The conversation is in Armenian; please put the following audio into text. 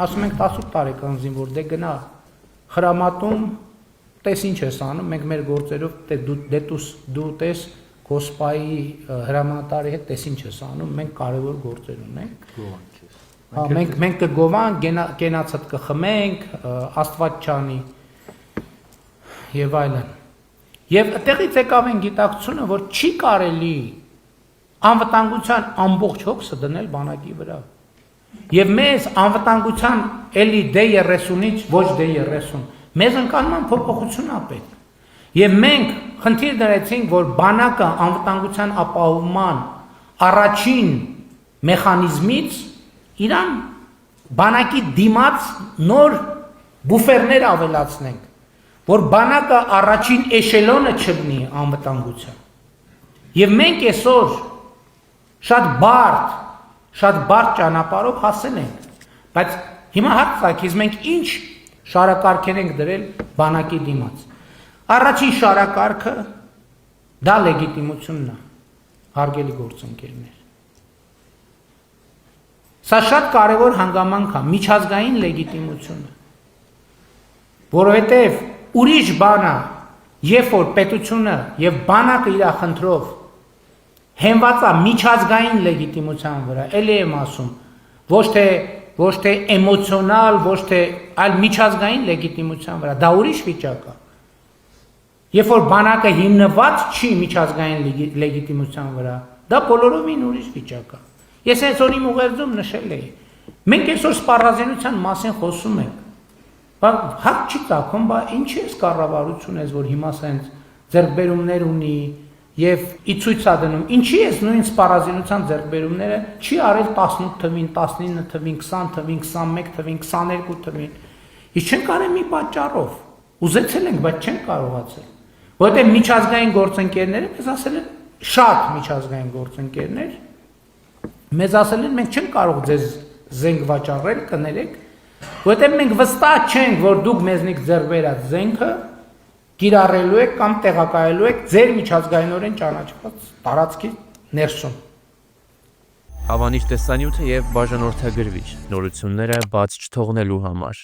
Ասում ենք 18 տարեկան զինվոր, դե գնա խրամատում, տես ինչ ես անում, մենք մեր գործերով, դու տես Կոսպայի հրամանատարի հետ տես ինչ ես անում, մենք կարևոր գործեր ունենք։ Մենք կգովանք, կենացդ կխմենք, Աստված չանի եւ այլն։ Եվ այդտեղից եկավ այն գիտակցությունը, որ չի կարելի անվտանգության ամբողջ հոգսը դնել բանակի վրա։ Եվ մեզ անվտանգության էլի D30-ից ոչ D30, մեզ ընկալման փոփոխություն ա պետք։ Եվ մենք խնդիր դրեցինք, որ բանակը անվտանգության ապահովման առաջին մեխանիզմից իրան բանակի դիմաց նոր բուֆերներ ավելացնենք, որ բանակը առաջին էշելոնը չլինի անվտանգության։ Եվ մենք այսօր շատ բարդ ճանապարհով հասել ենք, բայց հիմա հարցակից մենք ինչ շարակարգեր ենք դրել բանակի դիմաց։ Առաջին շարակարգը դա լեգիտիմությունն է, հարգելի գործընկերներ։ Սա շատ կարևոր հանգամանք է, միջազգային լեգիտիմությունը, որովհետև ուրիշ բան է, երբ որ պետությունը եւ բանակը իր խնդրով հենված է միջազգային լեգիտիմության վրա, ելի եմ ասում, ոչ թե էմոցիոնալ, ոչ թե այլ միջազգային լեգիտիմության վրա, դա ուրիշ վիճակ է։ Երբ որ բանակը հիմնված չի միջազգային լեգիտիմության վրա, դա բոլորովին ուրիշ վիճակ է։ Ես այսօր իմ ուղերձում նշել էի, մենք այսօր սպառազինության մասին խոսում ենք, բայց հակ չի տակում, բա ինչի է կառավարություն ես, որ հիմա սենց ձեռքբերումներ ունի եւ ի ցույց է դնում, ինչի է նույն սպառազինության ձեռքբերումները չի արել 18 թվին, 19 թվին, 20 թվին, 21 թվին, 22 թվին։ Իսկ չեն կարել մի պատճառով։ Ուզեցել ենք, բայց չեն կարողացել։ Որտեղ միջազգային գործընկերները մեզ ասել են, շատ միջազգային գործընկերներ մեզ ասել են, մենք չենք կարող ձեզ զենք վաճառել, կներեք, որտեղ մենք վստահ չենք, որ դուք մեզնից ձեռք բերած զենքը կիրառելու եք կամ տեղակայելու եք ձեր միջազգայինորեն ճանաչված տարածքի ներսում։ Հավանիչ տեսանյութը եւ բաժանորդագրվիչ նորությունները բաց չթողնելու համար